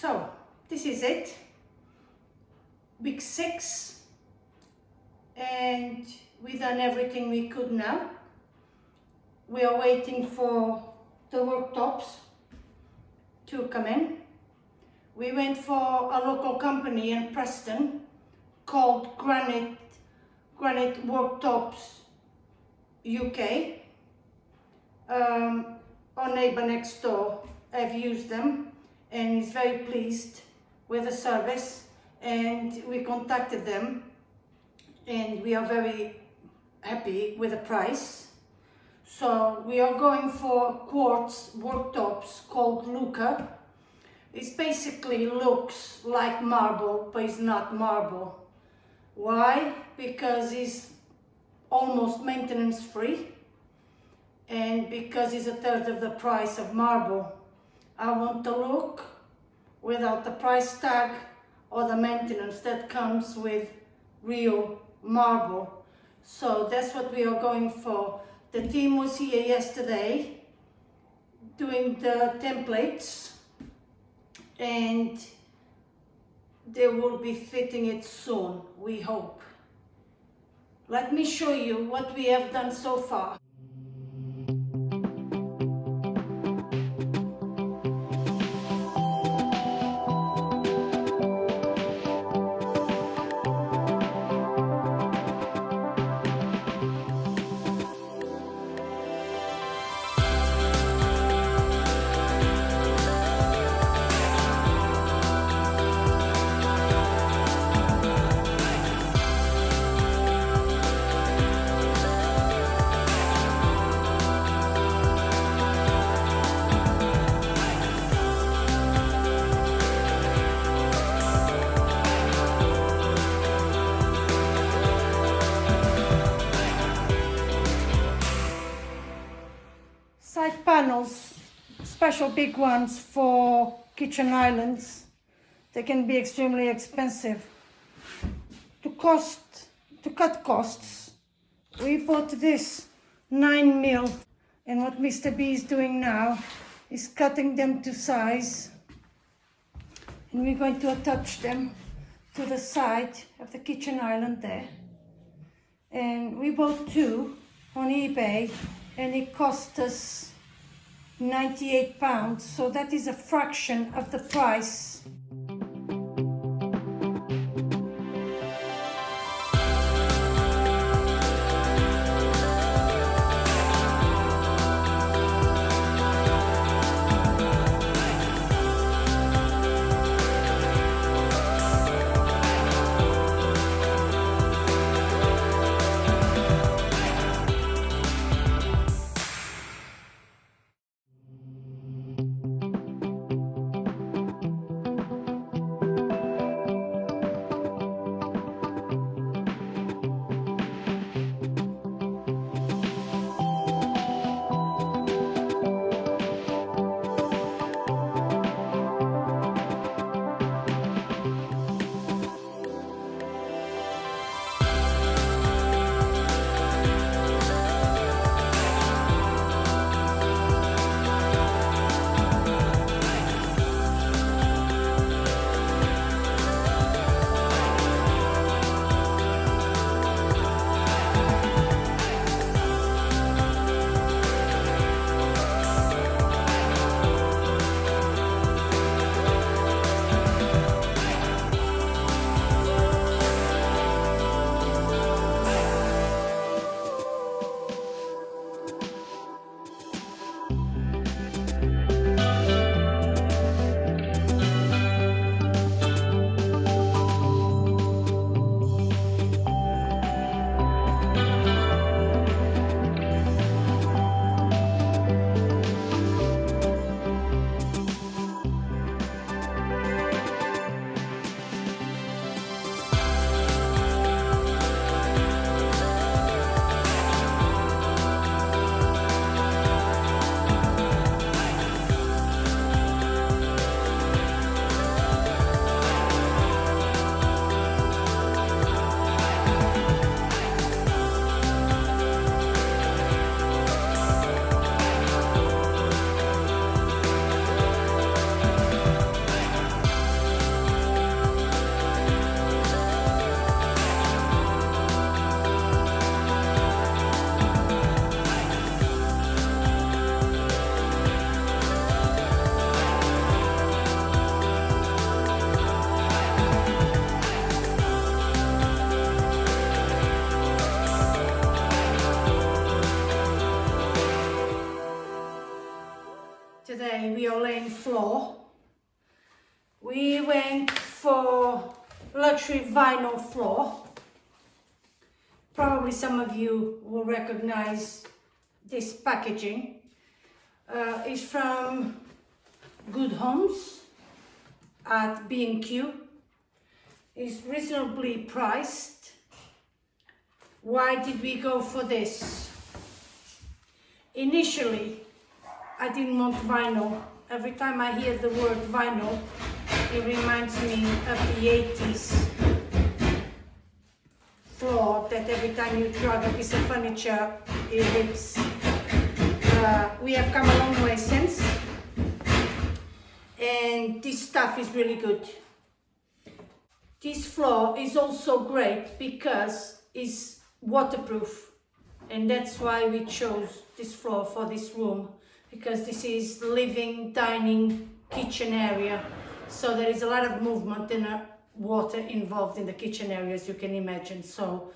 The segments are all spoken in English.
So this is it, week 6, and we've done everything we could now. We are waiting for the worktops to come in. We went for a local company in Preston called Granite Worktops UK. Our neighbour next door have used them and is very pleased with the service, and we contacted them and we are very happy with the price. So we are going for quartz worktops called Luca. It basically looks like marble, but it's not marble. Why? Because it's almost maintenance free, and because it's a third of the price of marble. I want to look without the price tag or the maintenance that comes with real marble. So that's what we are going for. The team was here yesterday doing the templates, and they will be fitting it soon, we hope. Let me show you what we have done so far. Side panels, special big ones for kitchen islands. They can be extremely expensive. To cut costs, we bought this 9mm, and what Mr. B is doing now is cutting them to size, and we're going to attach them to the side of the kitchen island there. And we bought 2 on eBay, and it cost us £98, so that is a fraction of the price. We went for luxury vinyl floor. Probably some of you will recognize this packaging. It's from Good Homes at B&Q. It's reasonably priced. Why did we go for this? Initially, I didn't want vinyl. Every time I hear the word vinyl, it reminds me of the 80s floor that every time you drag a piece of furniture, it hits. We have come a long way since, and this stuff is really good. This floor is also great because it's waterproof, and that's why we chose this floor for this room, because this is living, dining, kitchen area, so there is a lot of movement and water involved in the kitchen area, as you can imagine. So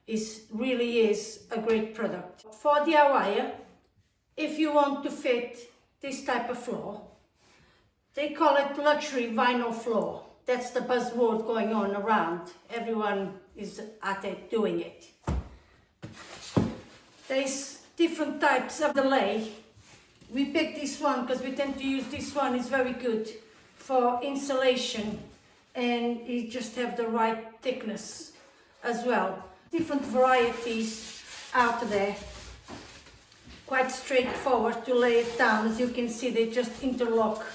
it really is a great product. For DIY, if you want to fit this type of floor, they call it luxury vinyl floor. That's the buzzword going on around. Everyone is at it, doing it. There's different types of the lay. We picked this one because we tend to use this one. It's very good for insulation, and you just have the right thickness as well. Different varieties out there. Quite straightforward to lay it down. As you can see, they just interlock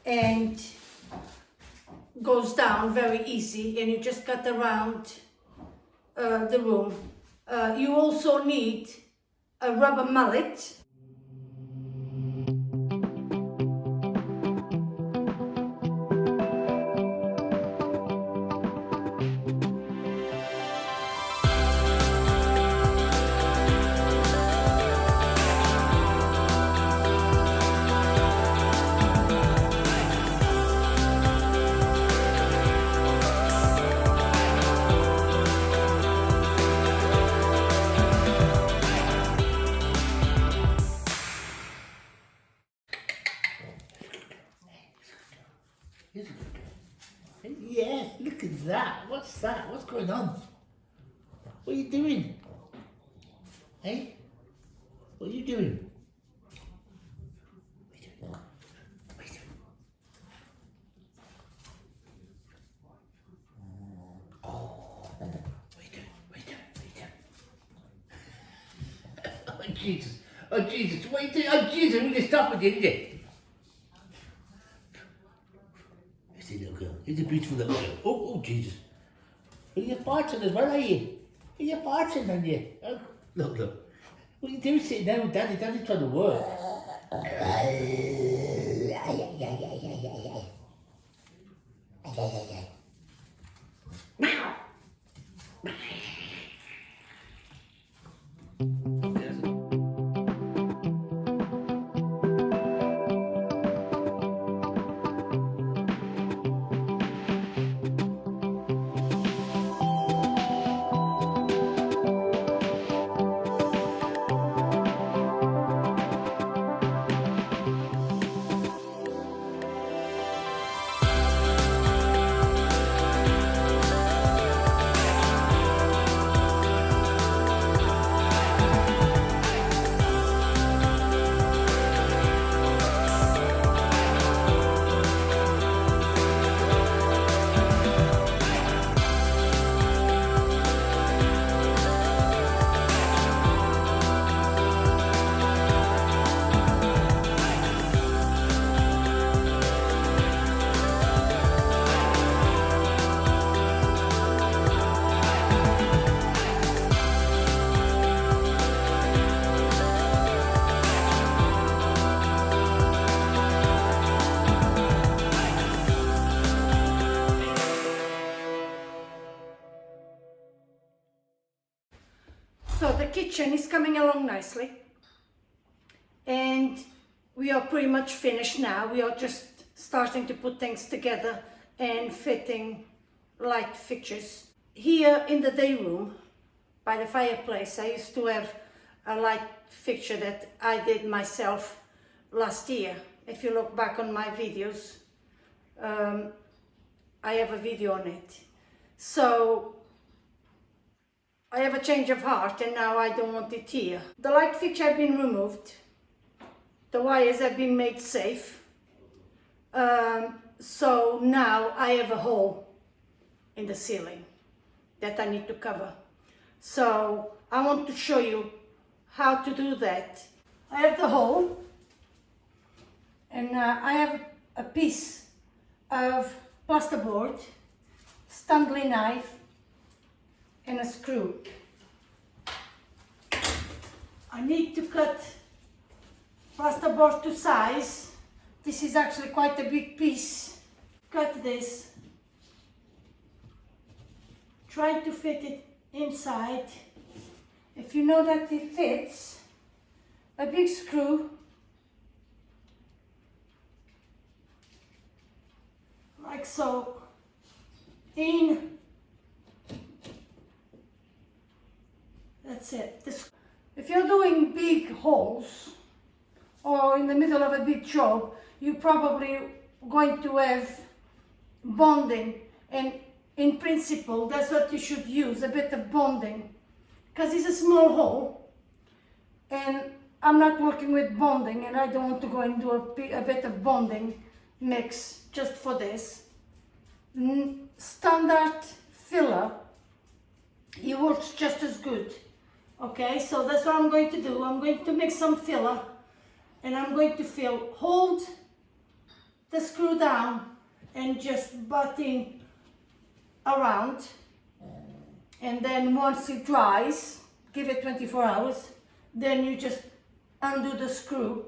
and goes down very easy, and you just cut around the room. You also need a rubber mallet. Yes, look at that. What's that? What's going on? What are you doing? Hey? What are you doing? Wait. Oh, wait. Oh, Jesus. Oh, Jesus. What are you doing? Oh, Jesus. I'm going to stop with you, isn't it? It's a little girl. It's a beautiful little girl. Oh, Jesus. Are you farting as well, are you? Are you farting on you? Oh, look. What are you doing sitting down with Daddy? Daddy's trying to work. So the kitchen is coming along nicely, and we are pretty much finished now. We are just starting to put things together and fitting light fixtures. Here in the day room by the fireplace, I used to have a light fixture that I did myself last year. If you look back on my videos, I have a video on it. So I have a change of heart and now I don't want it here. The light fixture have been removed. The wires have been made safe. So now I have a hole in the ceiling that I need to cover. So I want to show you how to do that. I have the hole and I have a piece of plasterboard, Stanley knife and a screw. I need to cut plasterboard to size. This is actually quite a big piece. Cut this. Try to fit it inside. If you know that it fits, a big screw, like so, in. That's it. If you're doing big holes or in the middle of a big job, you're probably going to have bonding, and in principle that's what you should use, a bit of bonding, because it's a small hole and I'm not working with bonding and I don't want to go and do a bit of bonding mix just for this. Standard filler, it works just as good. Okay, so that's what I'm going to do. I'm going to mix some filler and I'm going to hold the screw down and just butt in around, and then once it dries, give it 24 hours, then you just undo the screw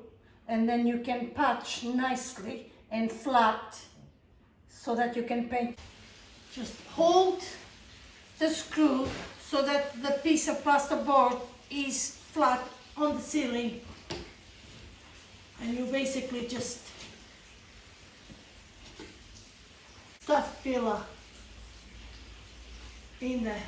and then you can patch nicely and flat so that you can paint. Just hold the screw so that the piece of plasterboard is flat on the ceiling, and you basically just stuff filler in there.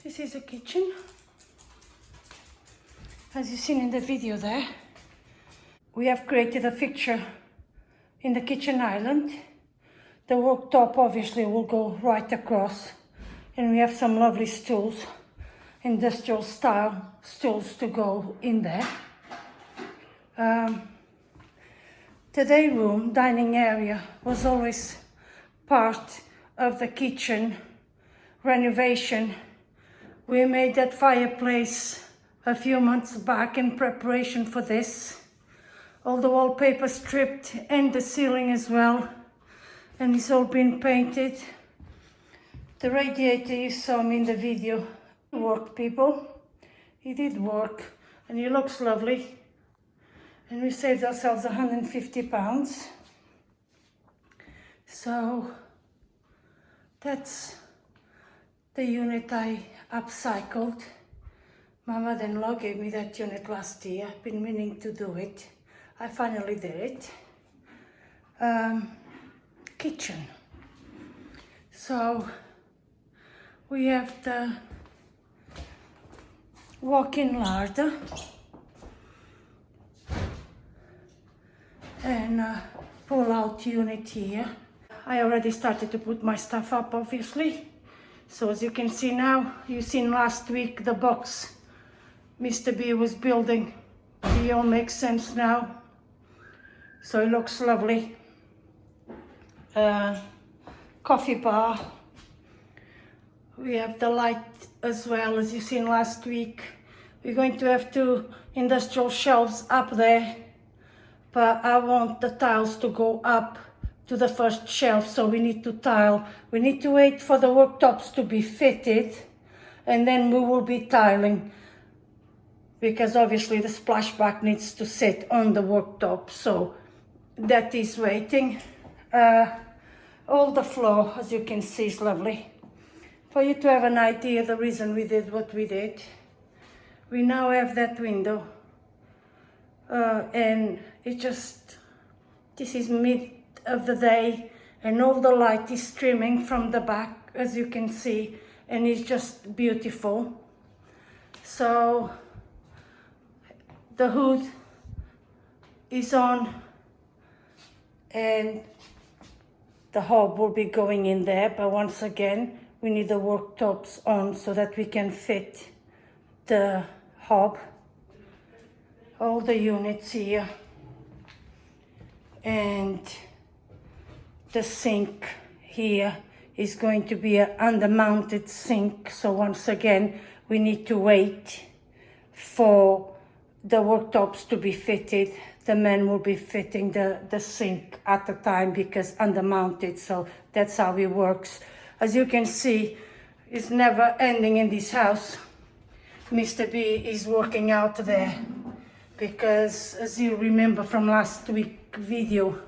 This is the kitchen, as you've seen in the video there. We have created a fixture in the kitchen island. The worktop obviously will go right across, and we have some lovely stools, industrial style stools to go in there. The day room, dining area, was always part of the kitchen renovation. We made that fireplace a few months back in preparation for this. All the wallpaper stripped and the ceiling as well, and it's all been painted. The radiator you saw me in the video, it worked, people. It did work and it looks lovely, and we saved ourselves £150. So that's the unit I upcycled. My mother-in-law gave me that unit last year. I've been meaning to do it. I finally did it. Kitchen. So we have the walk-in larder and a pull-out unit here. I already started to put my stuff up, obviously. So as you can see now, you've seen last week the box Mr. B was building. It all makes sense now. So it looks lovely. Coffee bar. We have the light as well, as you've seen last week. We're going to have 2 industrial shelves up there, but I want the tiles to go up to the first shelf, so we need to tile. We need to wait for the worktops to be fitted, and then we will be tiling, because obviously the splashback needs to sit on the worktop, so that is waiting. All the floor, as you can see, is lovely. For you to have an idea the reason we did what we did. we now have that window. And it just, this is mid of the day and all the light is streaming from the back, as you can see, and it's just beautiful. So the hood is on and the hob will be going in there, but once again we need the worktops on so that we can fit the hob, all the units here, and the sink here is going to be an under-mounted sink. So once again we need to wait for the worktops to be fitted. The men will be fitting the sink at the time because under-mounted, so that's how it works. As you can see, it's never ending in this house. Mr. B is working out there because, as you remember from last week's video,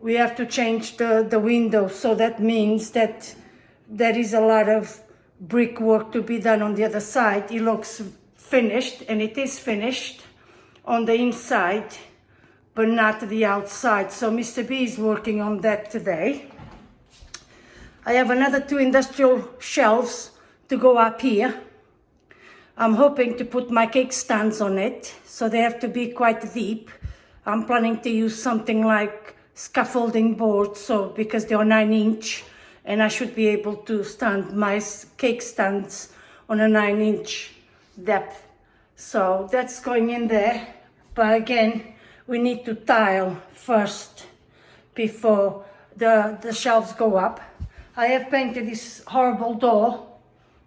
we have to change the window, so that means that there is a lot of brickwork to be done on the other side. It looks finished, and it is finished on the inside, but not the outside. So Mr. B is working on that today. I have another 2 industrial shelves to go up here. I'm hoping to put my cake stands on it, so they have to be quite deep. I'm planning to use something like scaffolding board, so because they are 9-inch, and I should be able to stand my cake stands on a 9-inch depth. So that's going in there, but again we need to tile first before the shelves go up. I have painted this horrible door.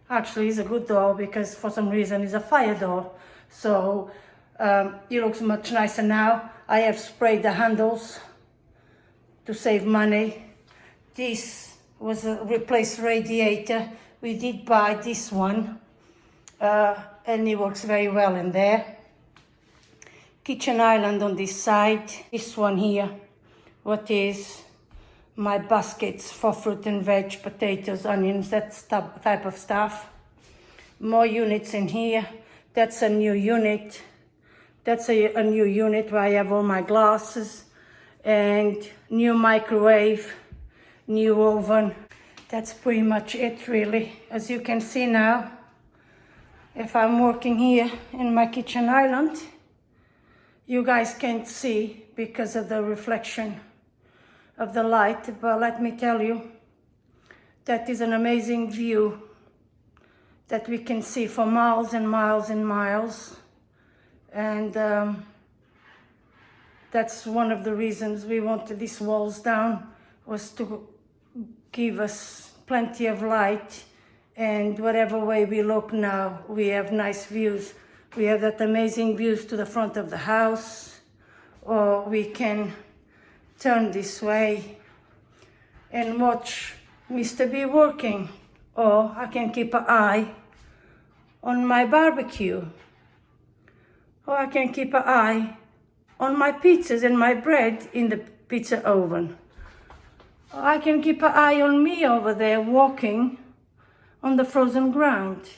Actually, it's a good door because for some reason it's a fire door, so it looks much nicer now. I have sprayed the handles to save money. This was a replaced radiator. We did buy this one, and it works very well in there. Kitchen island on this side. This one here, what is my baskets for fruit and veg, potatoes, onions, that type of stuff. More units in here. That's a new unit. That's a new unit where I have all my glasses, and new microwave, new oven. That's pretty much it really. As you can see now, if I'm working here in my kitchen island, you guys can't see because of the reflection of the light, but let me tell you, that is an amazing view that we can see for miles and miles and miles. And that's one of the reasons we wanted these walls down, was to give us plenty of light, and whatever way we look now, we have nice views. We have that amazing views to the front of the house, or we can turn this way and watch Mr. B working, or I can keep an eye on my barbecue, or I can keep an eye on my pizzas and my bread in the pizza oven. Or I can keep an eye on me over there walking on the frozen ground.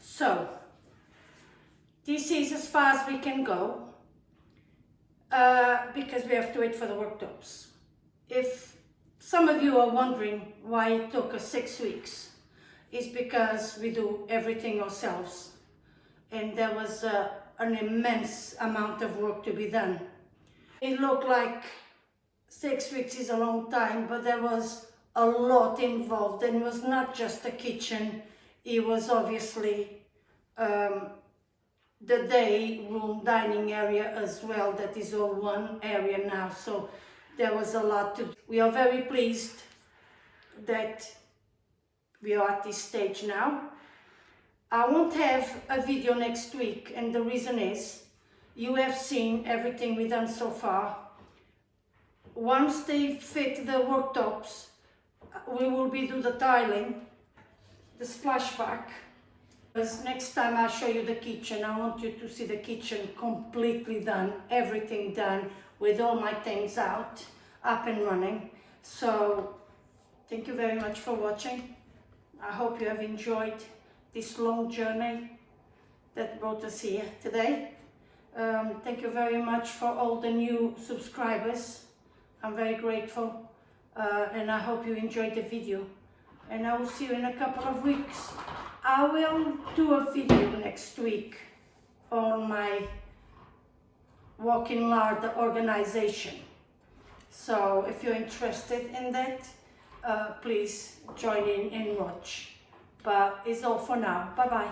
So, this is as far as we can go, because we have to wait for the worktops. If some of you are wondering why it took us 6 weeks, it's because we do everything ourselves, and there was an immense amount of work to be done. It looked like 6 weeks is a long time, but there was a lot involved, and it was not just the kitchen, it was obviously the day room dining area as well, that is all one area now, so there was a lot to do. We are very pleased that we are at this stage now. I won't have a video next week, and the reason is you have seen everything we've done so far. Once they fit the worktops, we will be do the tiling, the splashback. Because next time I'll show you the kitchen. I want you to see the kitchen completely done, everything done, with all my things out, up and running. So thank you very much for watching. I hope you have enjoyed this long journey that brought us here today. Thank you very much for all the new subscribers. I'm very grateful, and I hope you enjoyed the video. And I will see you in a couple of weeks. I will do a video next week on my walking lard organization. So if you're interested in that, please join in and watch. But it's all for now. Bye bye.